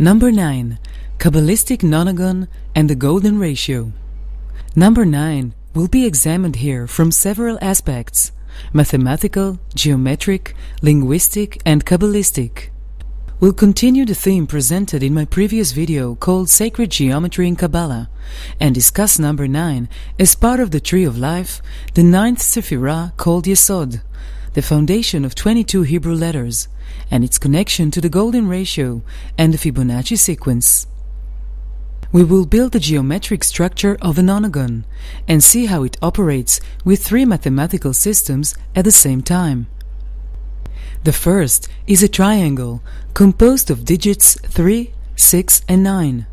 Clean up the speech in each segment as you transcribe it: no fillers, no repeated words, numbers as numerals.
Number 9. Kabbalistic Nonagon and the Golden Ratio. Number 9 will be examined here from several aspects: mathematical, geometric, linguistic, and Kabbalistic. We'll continue the theme presented in my previous video called Sacred Geometry in Kabbalah and discuss number 9 as part of the Tree of Life, the 9th Sephirah called Yesod, the foundation of 22 Hebrew letters, and its connection to the Golden Ratio and the Fibonacci sequence. We will build the geometric structure of a nonagon and see how it operates with 3 mathematical systems at the same time. The first is a triangle composed of digits 3, 6, and 9.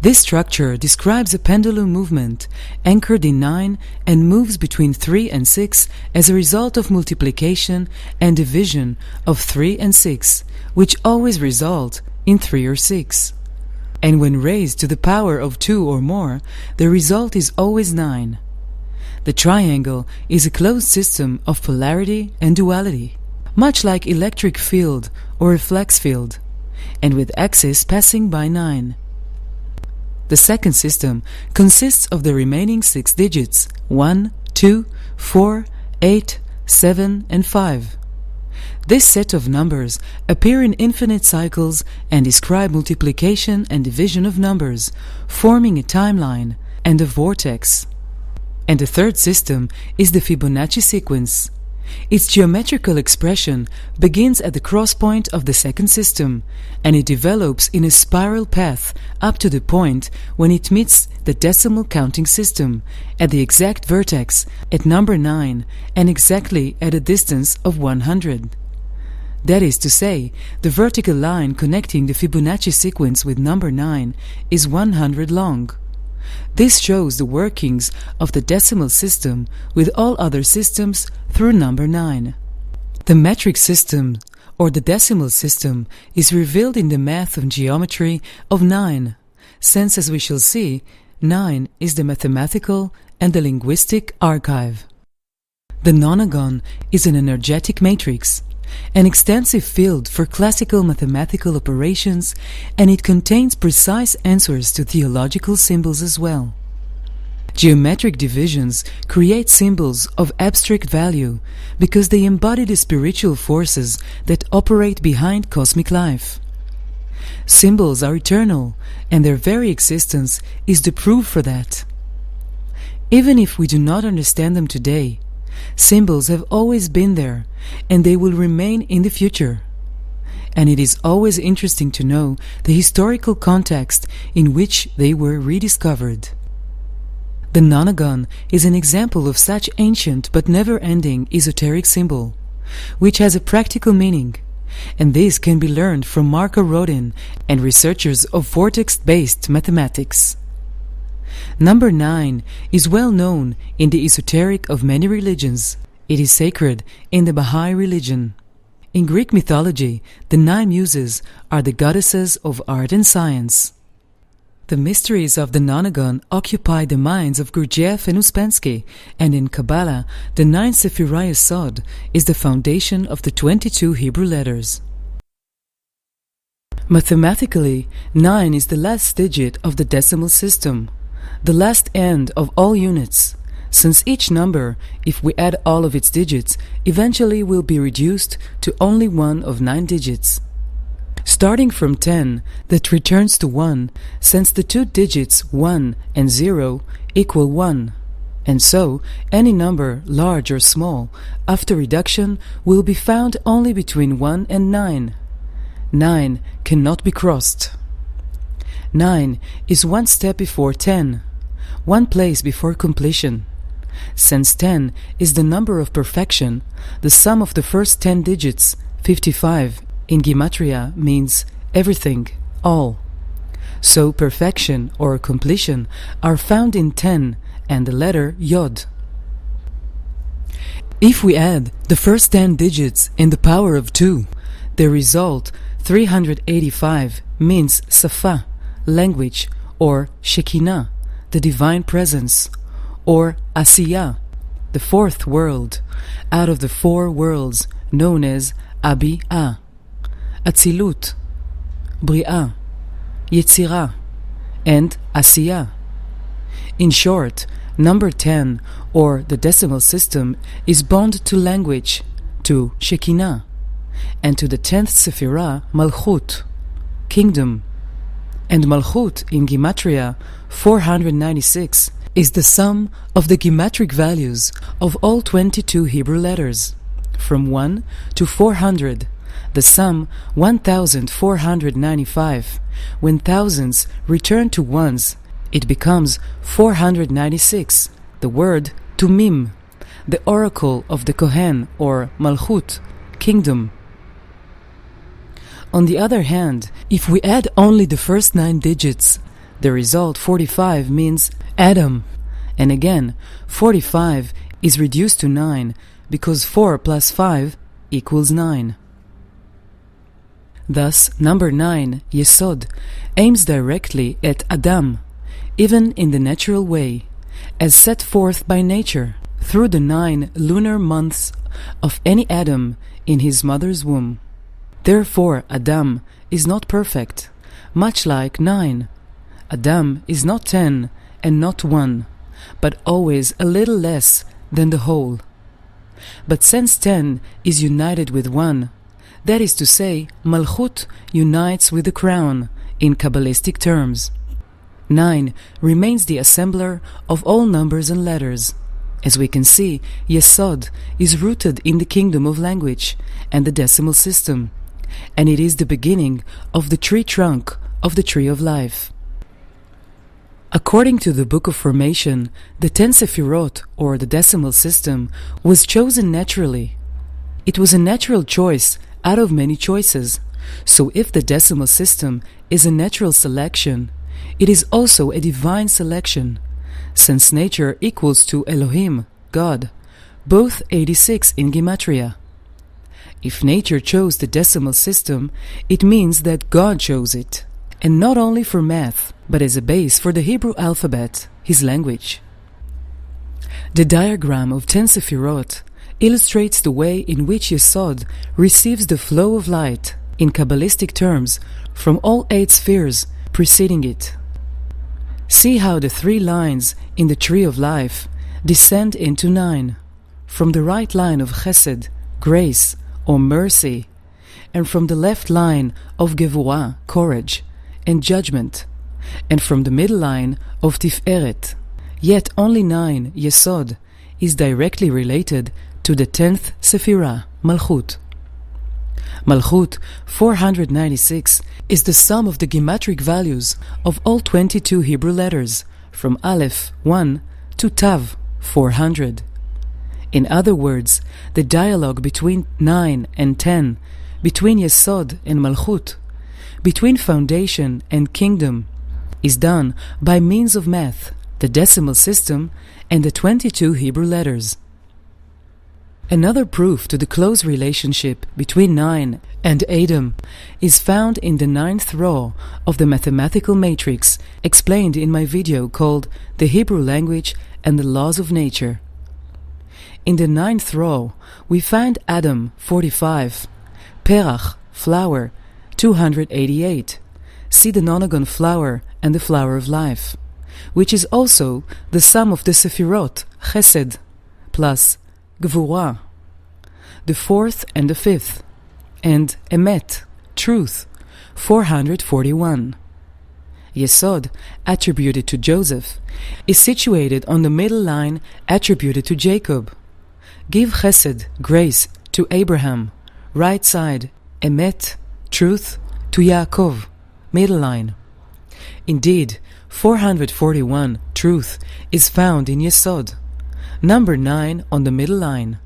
This structure describes a pendulum movement anchored in 9 and moves between 3 and 6 as a result of multiplication and division of 3 and 6, which always result in 3 or 6. And when raised to the power of 2 or more, the result is always 9. The triangle is a closed system of polarity and duality, much like electric field or a flex field, and with axis passing by 9. The second system consists of the remaining 6 digits 1, 2, 4, 8, 7, and 5. This set of numbers appear in infinite cycles and describe multiplication and division of numbers, forming a timeline and a vortex. And the third system is the Fibonacci sequence. Its geometrical expression begins at the cross-point of the second system, and it develops in a spiral path up to the point when it meets the decimal counting system at the exact vertex at number 9 and exactly at a distance of 100. That is to say, the vertical line connecting the Fibonacci sequence with number 9 is 100 long. This shows the workings of the decimal system with all other systems through number 9. The metric system, or the decimal system, is revealed in the math and geometry of 9, since, as we shall see, 9 is the mathematical and the linguistic archive. The nonagon is an energetic matrix, an extensive field for classical mathematical operations, and it contains precise answers to theological symbols as well. Geometric divisions create symbols of abstract value because they embody the spiritual forces that operate behind cosmic life. Symbols are eternal, and their very existence is the proof for that. Even if we do not understand them today, symbols have always been there, and they will remain in the future. And it is always interesting to know the historical context in which they were rediscovered. The nonagon is an example of such ancient but never-ending esoteric symbol, which has a practical meaning, and this can be learned from Marco Rodin and researchers of vortex-based mathematics. Number 9 is well known in the esoteric of many religions. It is sacred in the Baha'i religion. In Greek mythology, the 9 muses are the goddesses of art and science. The mysteries of the nonagon occupy the minds of Gurdjieff and Uspensky, and in Kabbalah, the 9th Sephirah Yesod is the foundation of the 22 Hebrew letters. Mathematically, 9 is the last digit of the decimal system, the last end of all units, since each number, if we add all of its digits, eventually will be reduced to only one of 9 digits. Starting from 10, that returns to 1, since the 2 digits 1 and 0 equal 1, and so any number, large or small, after reduction will be found only between 1 and 9. 9 cannot be crossed. 9 is one step before 10, one place before completion. Since 10 is the number of perfection, the sum of the first 10 digits, 55, in Gematria means everything, all. So perfection or completion are found in 10 and the letter Yod. If we add the first 10 digits in the power of 2, the result, 385, means Safa, language, or Shekinah, the divine presence, or Asiyah, the fourth world, out of the 4 worlds known as Abi-A, Atzilut, Bri'ah, Yetzirah, and Asiyah. In short, number 10, or the decimal system, is bound to language, to Shekinah, and to the 10th Sephirah, Malchut, kingdom. And Malchut in Gematria 496 is the sum of the gematria values of all 22 Hebrew letters, from 1 to 400, the sum 1495. When thousands return to ones, it becomes 496, the word Tumim, the oracle of the Kohen, or Malchut, kingdom. On the other hand, if we add only the first 9 digits, the result 45 means Adam. And again, 45 is reduced to 9 because 4 plus 5 equals 9. Thus, number 9, Yesod, aims directly at Adam, even in the natural way, as set forth by nature, through the 9 lunar months of any Adam in his mother's womb. Therefore, Adam is not perfect, much like 9. Adam is not 10 and not 1, but always a little less than the whole. But since 10 is united with 1, that is to say, Malchut unites with the crown in Kabbalistic terms. 9 remains the assembler of all numbers and letters. As we can see, Yesod is rooted in the kingdom of language and the decimal system, and it is the beginning of the tree trunk of the tree of life. According to the Book of Formation, the 10 Sephiroth, or the decimal system, was chosen naturally. It was a natural choice out of many choices. So if the decimal system is a natural selection, it is also a divine selection, since nature equals to Elohim, God, both 86 in Gematria. If nature chose the decimal system, it means that God chose it, and not only for math, but as a base for the Hebrew alphabet, his language. The diagram of 10 Sephirot illustrates the way in which Yesod receives the flow of light, in Kabbalistic terms, from all 8 spheres preceding it. See how the 3 lines in the tree of life descend into 9, from the right line of Chesed, grace, or mercy, and from the left line of Gevurah, courage, and judgment, and from the middle line of Tiferet. Yet only 9, Yesod, is directly related to the 10th Sephirah, Malchut. Malchut 496 is the sum of the gematria values of all 22 Hebrew letters, from Aleph 1 to Tav 400. In other words, the dialogue between 9 and 10, between Yesod and Malchut, between foundation and kingdom, is done by means of math, the decimal system, and the 22 Hebrew letters. Another proof to the close relationship between 9 and Adam is found in the 9th row of the mathematical matrix explained in my video called The Hebrew Language and the Laws of Nature. In the 9th row, we find Adam, 45, Perach, flower, 288. See the Nonagon flower and the flower of life, which is also the sum of the Sephirot, Chesed, plus Gevurah, the 4th and the 5th, and Emet, truth, 441. Yesod, attributed to Joseph, is situated on the middle line attributed to Jacob. Give Chesed, grace, to Abraham, right side, Emet, truth, to Yaakov, middle line. Indeed, 441, truth, is found in Yesod, number 9 on the middle line.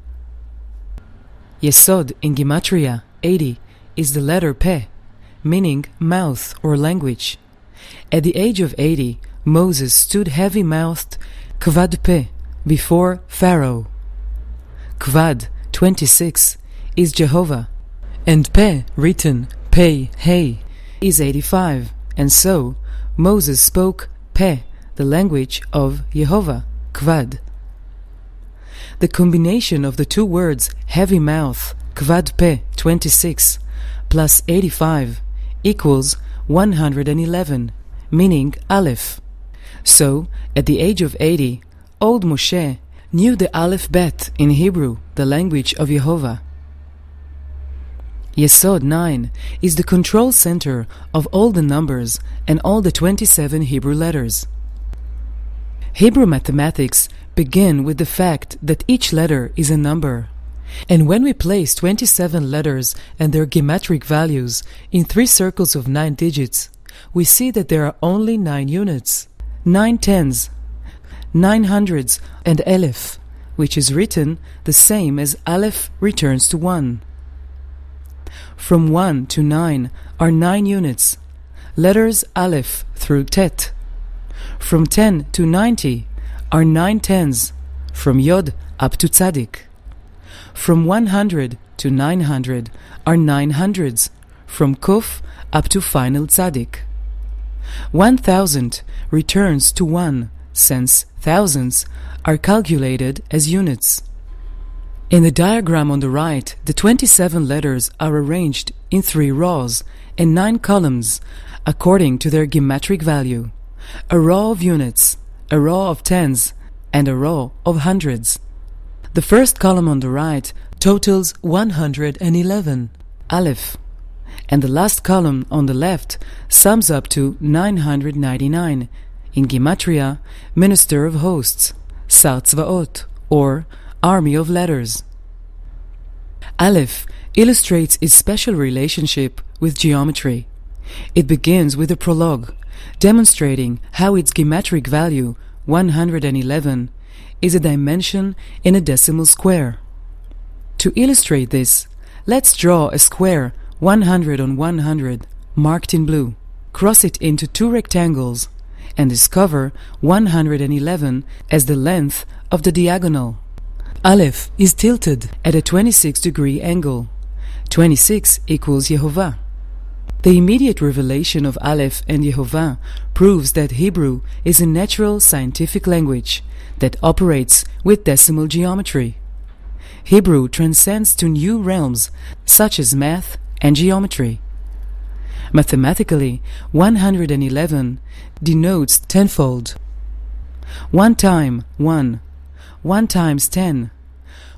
Yesod in Gematria 80 is the letter Peh, meaning mouth or language. At the age of 80, Moses stood heavy-mouthed, Kvad Peh, before Pharaoh. Kvad, 26, is Jehovah, and Peh, written Pei, Hey, is 85, and so Moses spoke Peh, the language of Yehovah, Kvad. The combination of the two words heavy mouth, Kvad Peh, 26, plus 85, equals 111, meaning Aleph. So, at the age of 80, old Moshe knew the Aleph Bet in Hebrew, the language of Yehovah. Yesod 9 is the control center of all the numbers and all the 27 Hebrew letters. Hebrew mathematics begin with the fact that each letter is a number. And when we place 27 letters and their geometric values in 3 circles of 9 digits, we see that there are only 9 units, 9 tens, 9 hundreds, and Aleph, which is written the same as Aleph returns to 1. From 1 to 9 are 9 units, letters Aleph through Tet. From 10 to 90 are 9 tens, from Yod up to Tzadik. From 100 to 900 are 9 hundreds, from Kuf up to final Tzadik. 1000 returns to 1, since thousands are calculated as units. In the diagram on the right, the 27 letters are arranged in 3 rows and 9 columns according to their geometric value: a row of units, a row of tens, and a row of hundreds. The first column on the right totals 111, Aleph, and the last column on the left sums up to 999, in Gematria, Minister of Hosts, Sar Tzvaot, or Army of Letters. Aleph illustrates its special relationship with geometry. It begins with a prologue, demonstrating how its geometric value, 111, is a dimension in a decimal square. To illustrate this, let's draw a square 100 on 100, marked in blue, cross it into 2 rectangles, and discover 111 as the length of the diagonal. Aleph is tilted at a 26-degree angle. 26 equals Yehovah. The immediate revelation of Aleph and Yehovah proves that Hebrew is a natural scientific language that operates with decimal geometry. Hebrew transcends to new realms such as math and geometry. Mathematically, 111 denotes tenfold. 1 time 1, 1 times 10,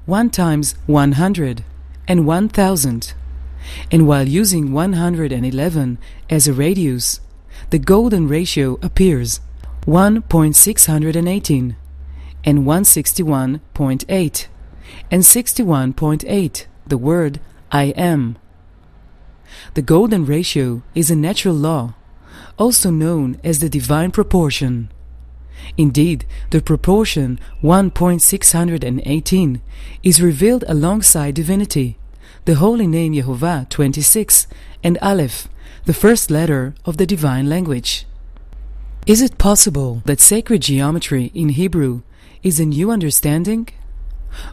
1 times 100, and 1000. And while using 111 as a radius, the golden ratio appears: 1.618, and 161.8, and 61.8, the word I am. The golden ratio is a natural law, also known as the divine proportion. Indeed, the proportion 1.618 is revealed alongside divinity, the holy name Yehovah 26, and Aleph, the first letter of the divine language. Is it possible that sacred geometry in Hebrew is a new understanding?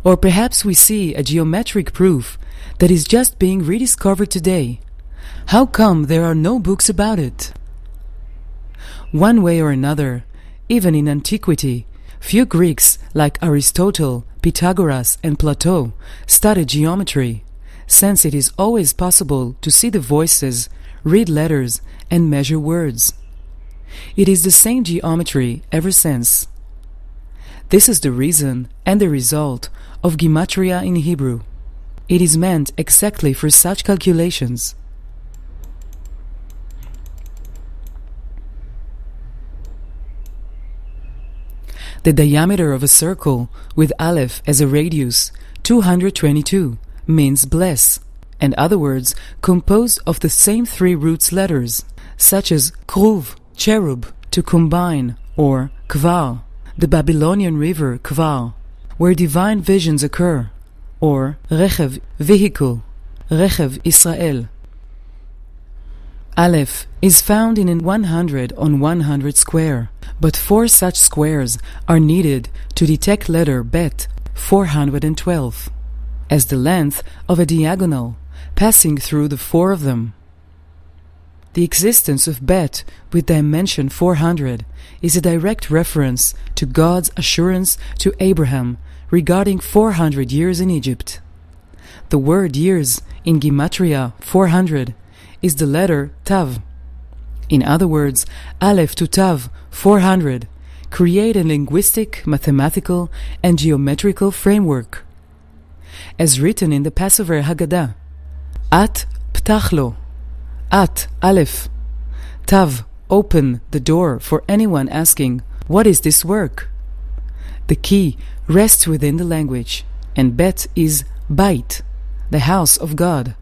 Or perhaps we see a geometric proof that is just being rediscovered today. How come there are no books about it? One way or another, even in antiquity, few Greeks like Aristotle, Pythagoras, and Plato studied geometry, since it is always possible to see the voices, read letters, and measure words. It is the same geometry ever since. This is the reason and the result of Gematria in Hebrew. It is meant exactly for such calculations. The diameter of a circle with Aleph as a radius, 222, means bless, and other words composed of the same 3 roots letters, such as kruv, cherub, to combine, or kvar, the Babylonian river Kvar, where divine visions occur, or rechev, vehicle, rechev Israel. Aleph is found in a 100 on 100 square, but 4 such squares are needed to detect letter Bet 412, as the length of a diagonal, passing through the 4 of them. The existence of Bet with dimension 400 is a direct reference to God's assurance to Abraham regarding 400 years in Egypt. The word years in Gematria 400 is the letter Tav. In other words, Aleph to Tav, 400, create a linguistic, mathematical, and geometrical framework. As written in the Passover Haggadah, At ptach lo, At, Aleph, Tav, open the door for anyone asking, what is this work? The key rests within the language, and Bet is Bait, the house of God,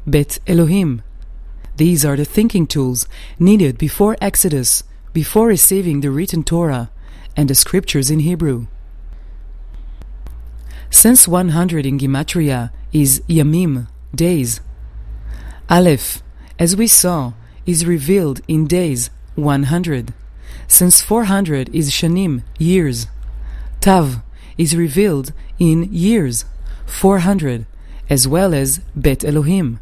Bet Elohim. These are the thinking tools needed before Exodus, before receiving the written Torah and the scriptures in Hebrew. Since 100 in Gematria is Yamim, days, Aleph, as we saw, is revealed in days, 100. Since 400 is Shanim, years, Tav is revealed in years, 400, as well as Bet Elohim.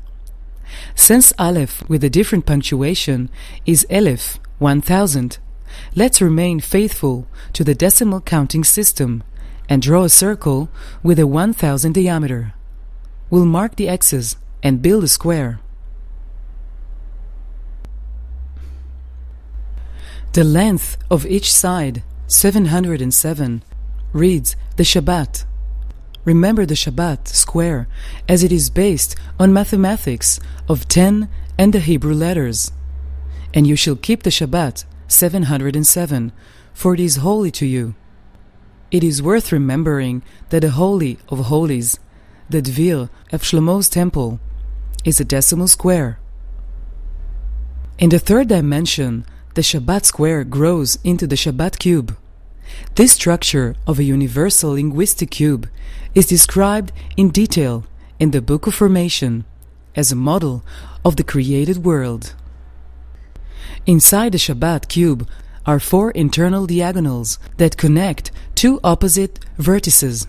Since Aleph with a different punctuation is Elef, 1000, let's remain faithful to the decimal counting system and draw a circle with a 1000 diameter. We'll mark the x's and build a square. The length of each side, 707, reads the Shabbat. Remember the Shabbat square as it is based on mathematics of 10 and the Hebrew letters. And you shall keep the Shabbat 707, for it is holy to you. It is worth remembering that the Holy of Holies, the Dvir of Shlomo's temple, is a decimal square. In the third dimension, the Shabbat square grows into the Shabbat cube. This structure of a universal linguistic cube is described in detail in the Book of Formation as a model of the created world. Inside the Shabbat cube are 4 internal diagonals that connect 2 opposite vertices.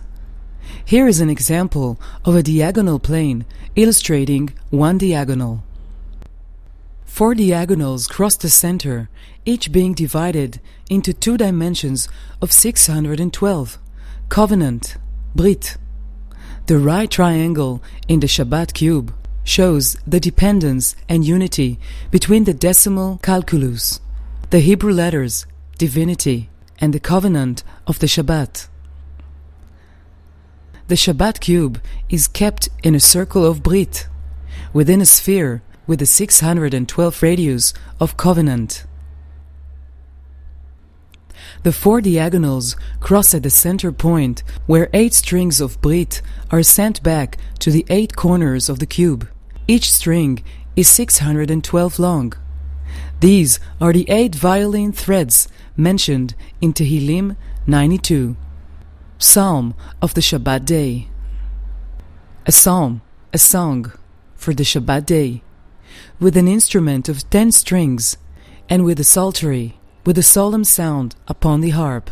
Here is an example of a diagonal plane illustrating one diagonal. 4 diagonals cross the center, each being divided into 2 dimensions of 612, covenant, Brit. The right triangle in the Shabbat cube shows the dependence and unity between the decimal calculus, the Hebrew letters, divinity, and the covenant of the Shabbat. The Shabbat cube is kept in a circle of Brit, within a sphere with a 612 radius of covenant. The 4 diagonals cross at the center point where 8 strings of Brit are sent back to the 8 corners of the cube. Each string is 612 long. These are the 8 violin threads mentioned in Tehillim 92, Psalm of the Shabbat day. A psalm, a song for the Shabbat day, with an instrument of 10 strings, and with a psaltery, with a solemn sound upon the harp.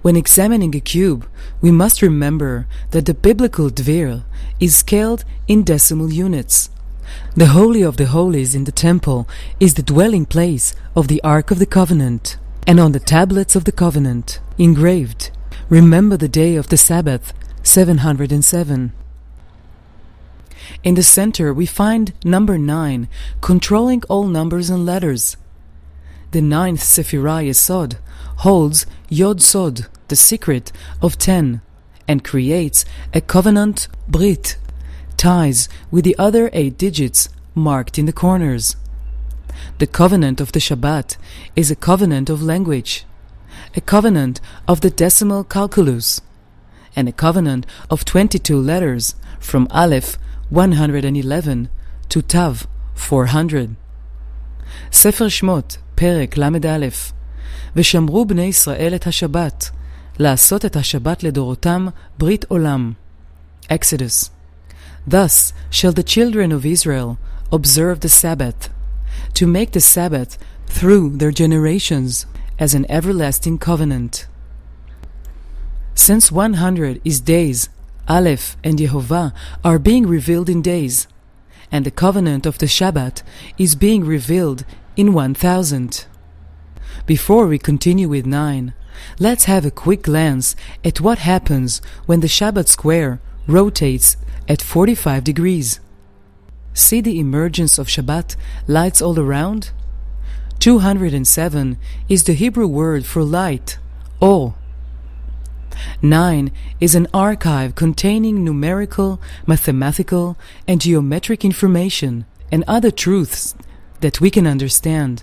When examining a cube, we must remember that the biblical Dvir is scaled in decimal units. The Holy of the Holies in the temple is the dwelling place of the Ark of the Covenant, and on the tablets of the Covenant, engraved, remember the day of the Sabbath, 707. In the center we find number 9, controlling all numbers and letters. The 9th Sephirah Yesod holds Yod Sod, the secret of 10, and creates a covenant Brit, ties with the other 8 digits marked in the corners. The covenant of the Shabbat is a covenant of language, a covenant of the decimal calculus, and a covenant of 22 letters from Aleph 111 to Tav 400. ספר שמות, פרק ל"א, ושמרו בני ישראל את השבת, לעשות את השבת לדורותם ברית עולם. Exodus. Thus shall the children of Israel observe the Sabbath, to make the Sabbath through their generations as an everlasting covenant. Since 100 is days, Aleph and Yehovah are being revealed in days, and the covenant of the Shabbat is being revealed in 1000. Before we continue with 9, let's have a quick glance at what happens when the Shabbat square rotates at 45 degrees. see the emergence of Shabbat lights all around? 207 is the Hebrew word for light, or. 9 is an archive containing numerical, mathematical, and geometric information and other truths that we can understand.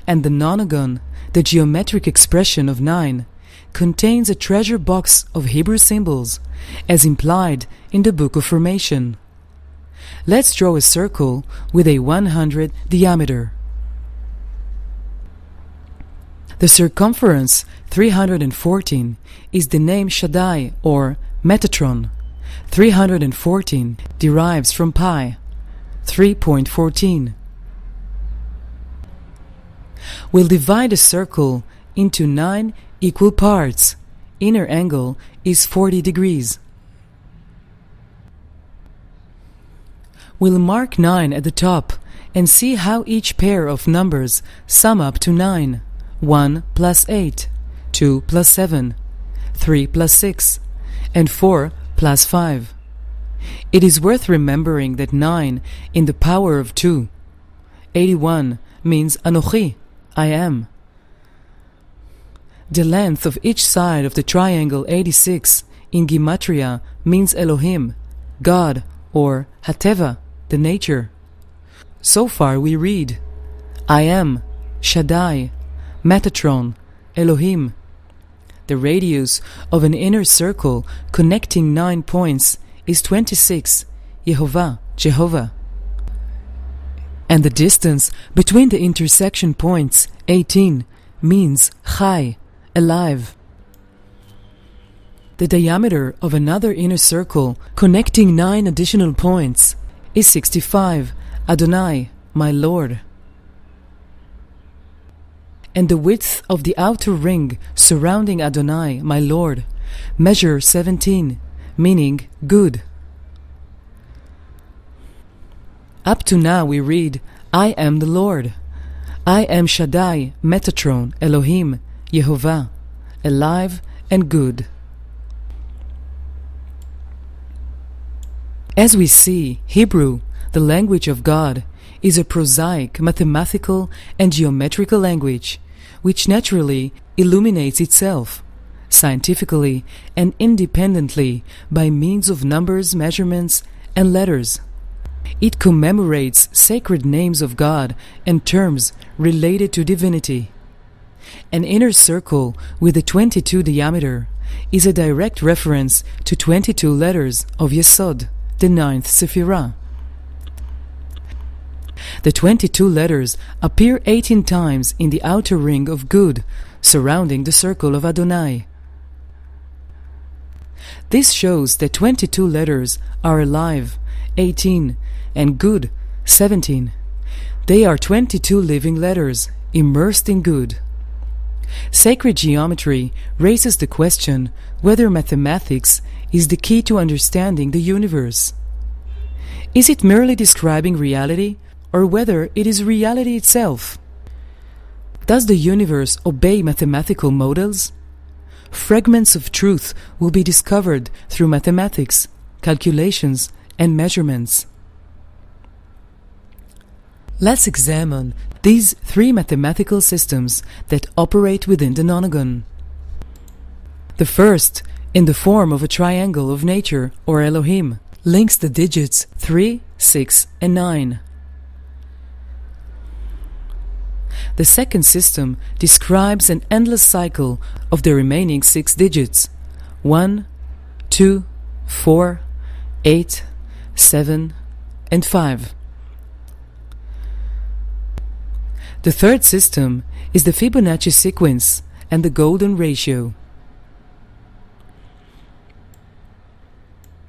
And the Nonagon, the geometric expression of 9, contains a treasure box of Hebrew symbols, as implied in the Book of Formation. Let's draw a circle with a 100 diameter. The circumference 314 is the name Shaddai or Metatron. 314 derives from pi, 3.14. We'll divide a circle into 9 equal parts. Inner angle is 40 degrees. We'll mark 9 at the top and see how each pair of numbers sum up to 9. 1 plus 8, 2 plus 7, 3 plus 6, and 4 plus 5. It is worth remembering that 9 in the power of 2. 81 means Anochi, I am. The length of each side of the triangle 86 in Gematria means Elohim, God, or Hateva, the nature. So far we read, I am, Shaddai, Metatron, Elohim. The radius of an inner circle connecting 9 points is 26, Yehovah, Jehovah. And the distance between the intersection points, 18, means Chai, alive. The diameter of another inner circle connecting 9 additional points is 65, Adonai, my Lord. And the width of the outer ring surrounding Adonai, my Lord, measure 17, meaning good. Up to now we read, I am the Lord. I am Shaddai, Metatron, Elohim, Yehovah, alive and good. As we see, Hebrew, the language of God, is a prosaic, mathematical, and geometrical language, which naturally illuminates itself, scientifically and independently, by means of numbers, measurements, and letters. It commemorates sacred names of God and terms related to divinity. An inner circle with a 22 diameter is a direct reference to 22 letters of Yesod, the 9th Sephirah. The 22 letters appear 18 times in the outer ring of good, surrounding the circle of Adonai. This shows that 22 letters are alive, 18, and good, 17. They are 22 living letters, immersed in good. Sacred geometry raises the question whether mathematics is the key to understanding the universe. Is it merely describing reality, or whether it is reality itself? Does the universe obey mathematical models? Fragments of truth will be discovered through mathematics, calculations, and measurements. Let's examine these 3 mathematical systems that operate within the Nonagon. The first, in the form of a triangle of nature or Elohim, links the digits 3, 6, and 9. The second system describes an endless cycle of the remaining 6 digits, 1, 2, 4, 8, 7, and 5. The third system is the Fibanacci sequence and the golden ratio.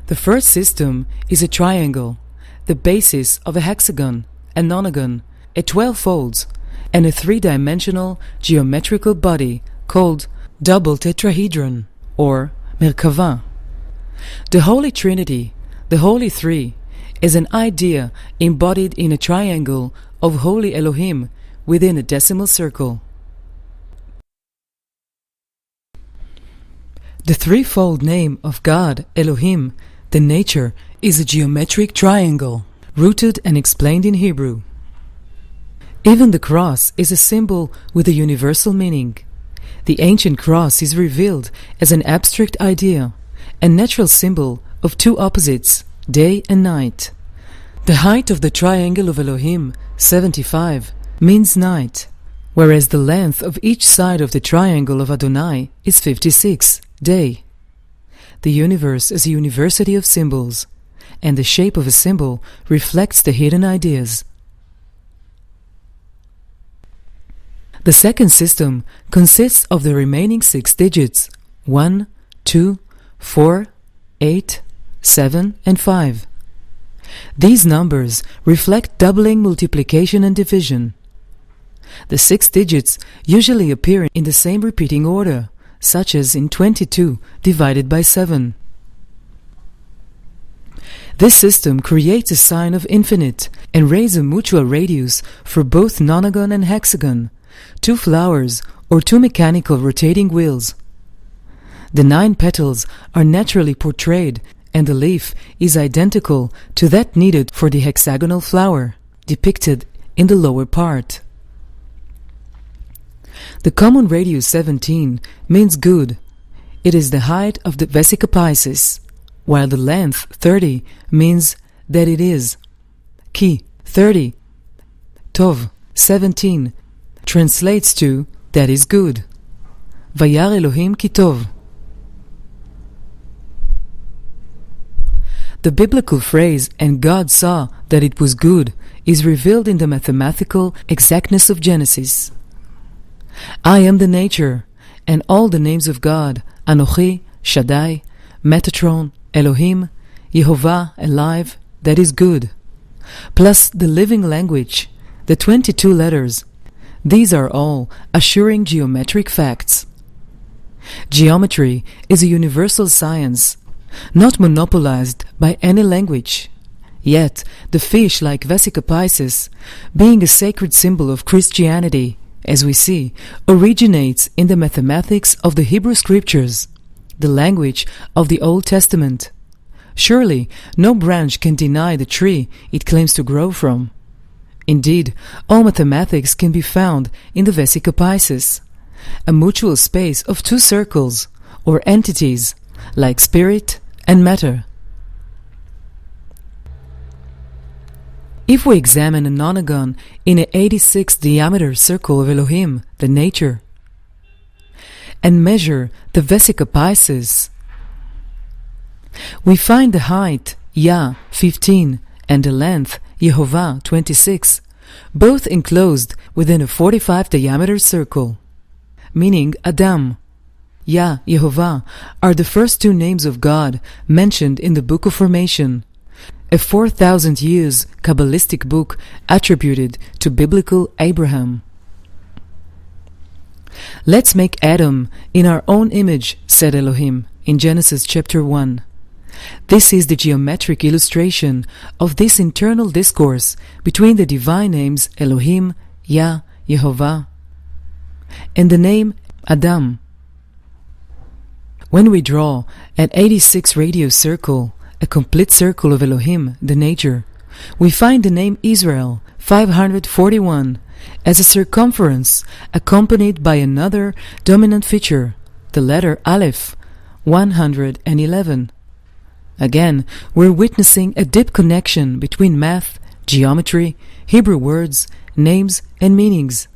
The first system is a triangle, the basis of a hexagon, a nonagon, a 12 folds, and a 3-dimensional geometrical body called double tetrahedron, or Merkava. The Holy Trinity, the Holy Three, is an idea embodied in a triangle of Holy Elohim within a decimal circle. The threefold name of God, Elohim, the nature, is a geometric triangle, rooted and explained in Hebrew. Even the cross is a symbol with a universal meaning. The ancient cross is revealed as an abstract idea, a natural symbol of two opposites, day and night. The height of the triangle of Elohim, 75, means night, whereas the length of each side of the triangle of Adonai is 56, day. The universe is a university of symbols, and the shape of a symbol reflects the hidden ideas. The second system consists of the remaining 6 digits, 1, 2, 4, 8, 7, and 5. These numbers reflect doubling, multiplication, and division. The 6 digits usually appear in the same repeating order, such as in 22 divided by 7. This system creates a sign of infinite and raises a mutual radius for both nonagon and hexagon, 2 flowers or 2 mechanical rotating wheels. The 9 petals are naturally portrayed, and the leaf is identical to that needed for the hexagonal flower, depicted in the lower part. The common radius 17 means good. It is the height of the Vesica Pisces, while the length 30 means that it is. Ki, 30. Tov, 17, translates to that is good. Vayar Elohim ki tov. The biblical phrase, and God saw that it was good, is revealed in the mathematical exactness of Genesis. I am the nature, and all the names of God, Anochi, Shaddai, Metatron, Elohim, Yehovah, alive, that is good, plus the living language, the 22 letters. These are all assuring geometric facts. Geometry is a universal science, not monopolized by any language. Yet, the fish, like Vesica Pisces, being a sacred symbol of Christianity, as we see, originates in the mathematics of the Hebrew Scriptures, the language of the Old Testament. Surely, no branch can deny the tree it claims to grow from. Indeed, all mathematics can be found in the Vesica Pisces, a mutual space of 2 circles, or entities, like spirit and matter. If we examine a nonagon in an 86 diameter circle of Elohim, the nature, and measure the Vesica Pisces, we find the height, Yah, 15, and the length, Yehovah, 26, both enclosed within a 45 diameter circle, meaning Adam. Yah, Yehovah, are the first 2 names of God mentioned in the Book of Formation, a 4,000 years Kabbalistic book attributed to biblical Abraham. Let's make Adam in our own image, said Elohim in Genesis chapter 1. This is the geometric illustration of this internal discourse between the divine names Elohim, Yah, Yehovah, and the name Adam. When we draw an 86 radius circle, a complete circle of Elohim, the nature, we find the name Israel, 541, as a circumference accompanied by another dominant feature, the letter Aleph, 111. Again, we're witnessing a deep connection between math, geometry, Hebrew words, names, and meanings.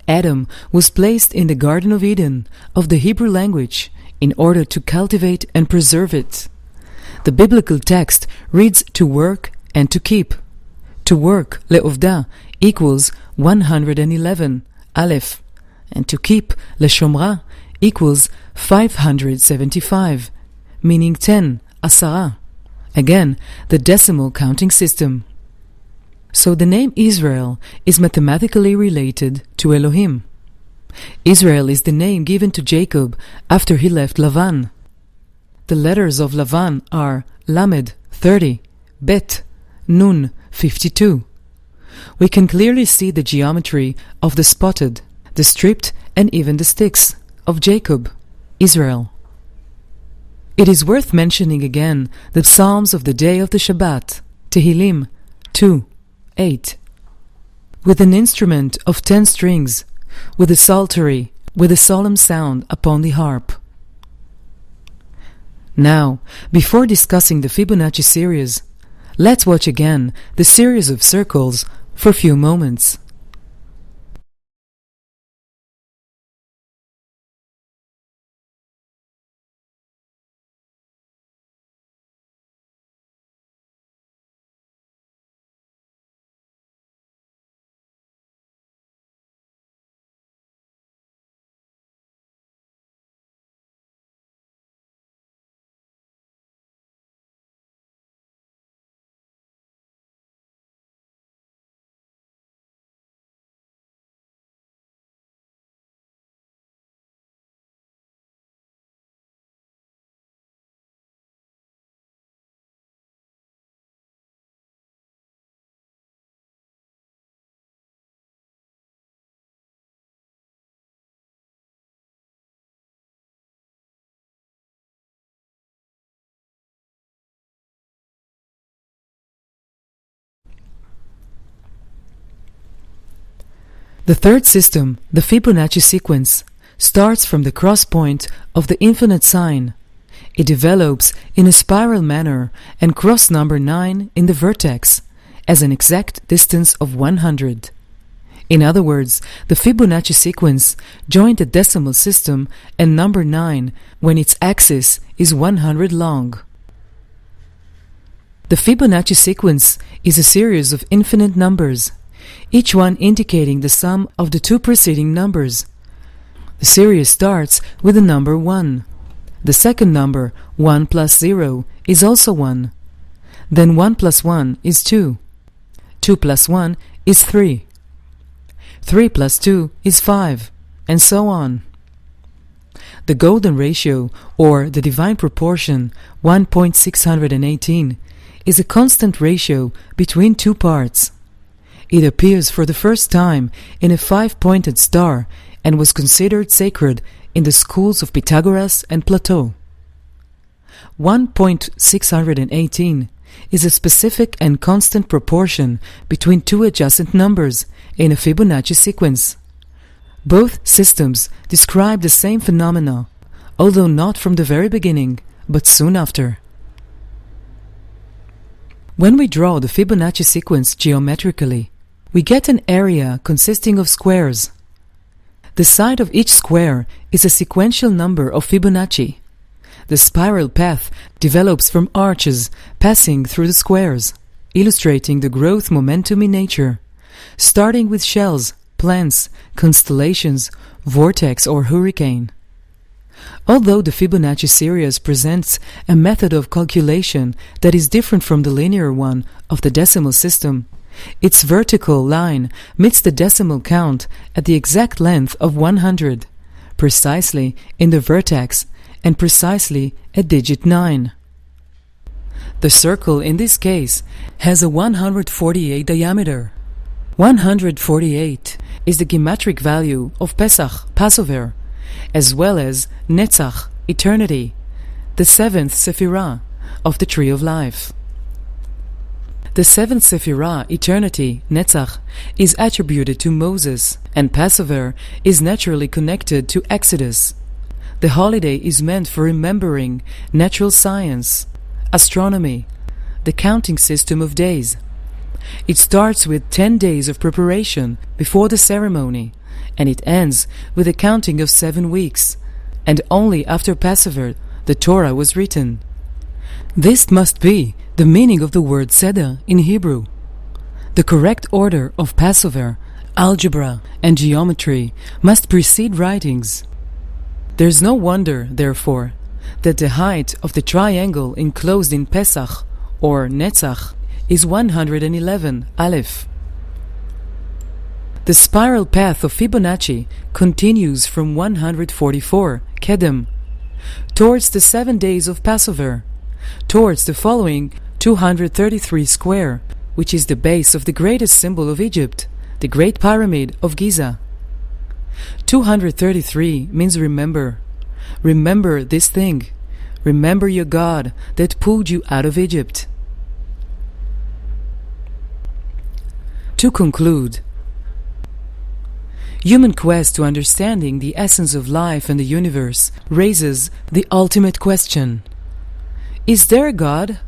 Adam was placed in the Garden of Eden of the Hebrew language in order to cultivate and preserve it. The biblical text reads to work and to keep. To work, le'ovda, equals 111, Aleph, and to keep, leshomra, equals 575, meaning 10, asara. Again, the decimal counting system. So the name Israel is mathematically related to Elohim. Israel is the name given to Jacob after he left Lavan. The letters of Lavan are Lamed, 30, Bet, Nun, 52. We can clearly see the geometry of the spotted, the stripped, and even the sticks of Jacob, Israel. It is worth mentioning again the Psalms of the day of the Shabbat, Tehillim, 2, 8. With an instrument of 10 strings, with a psaltery, with a solemn sound upon the harp. Now, before discussing the Fibonacci series, let's watch again the series of circles for a few moments. The third system, the Fibonacci sequence, starts from the cross point of the infinite sign. It develops in a spiral manner and cross number 9 in the vertex as an exact distance of 100. In other words, the Fibonacci sequence joined the decimal system and number 9 when its axis is 100 long. The Fibonacci sequence is a series of infinite numbers, each one indicating the sum of the two preceding numbers. The series starts with the number 1. The second number, 1 plus 0, is also 1. Then 1 plus 1 is 2. 2 plus 1 is 3. 3 plus 2 is 5, and so on. The golden ratio, or the divine proportion, 1.618, is a constant ratio between two parts. It appears for the first time in a 5-pointed star and was considered sacred in the schools of Pythagoras and Plato. 1.618 is a specific and constant proportion between two adjacent numbers in a Fibonacci sequence. Both systems describe the same phenomena, although not from the very beginning, but soon after. When we draw the Fibonacci sequence geometrically, we get an area consisting of squares. The side of each square is a sequential number of Fibonacci. The spiral path develops from arches passing through the squares, illustrating the growth momentum in nature, starting with shells, plants, constellations, vortex or hurricane. Although the Fibonacci series presents a method of calculation that is different from the linear one of the decimal system, its vertical line meets the decimal count at the exact length of 100, precisely in the vertex and precisely at digit 9. The circle in this case has a 148 diameter. 148 is the gematria value of Pesach, Passover, as well as Netzach, eternity, the seventh Sephirah of the Tree of Life. The seventh Sephirah, eternity, Netzach, is attributed to Moses, and Passover is naturally connected to Exodus. The holiday is meant for remembering natural science, astronomy, the counting system of days. It starts with 10 days of preparation before the ceremony, and it ends with a counting of 7 weeks, and only after Passover the Torah was written. This must be the meaning of the word Seder in Hebrew. The correct order of Passover, algebra, and geometry must precede writings. There's no wonder, therefore, that the height of the triangle enclosed in Pesach, or Netzach, is 111 Aleph. The spiral path of Fibonacci continues from 144 Kedem towards the 7 days of Passover, towards the following 233 square, which is the base of the greatest symbol of Egypt, the Great Pyramid of Giza. 233 means remember. Remember this thing. Remember your God that pulled you out of Egypt. To conclude, human quest to understanding the essence of life and the universe raises the ultimate question. Is there a God?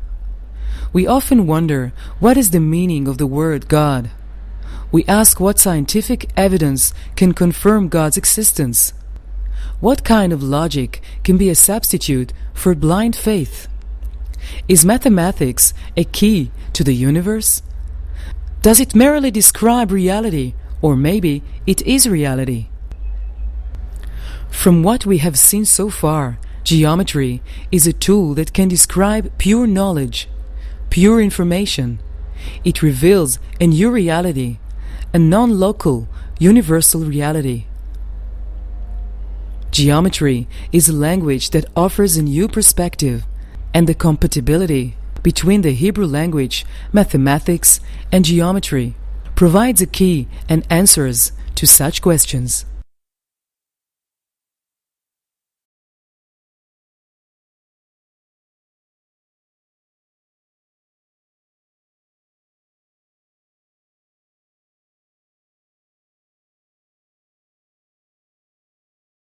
We often wonder what is the meaning of the word God. We ask what scientific evidence can confirm God's existence. What kind of logic can be a substitute for blind faith? Is mathematics a key to the universe? Does it merely describe reality, or maybe it is reality? From what we have seen so far, geometry is a tool that can describe pure knowledge, pure information. It reveals a new reality, a non-local, universal reality. Geometry is a language that offers a new perspective, and the compatibility between the Hebrew language, mathematics, and geometry provides a key and answers to such questions.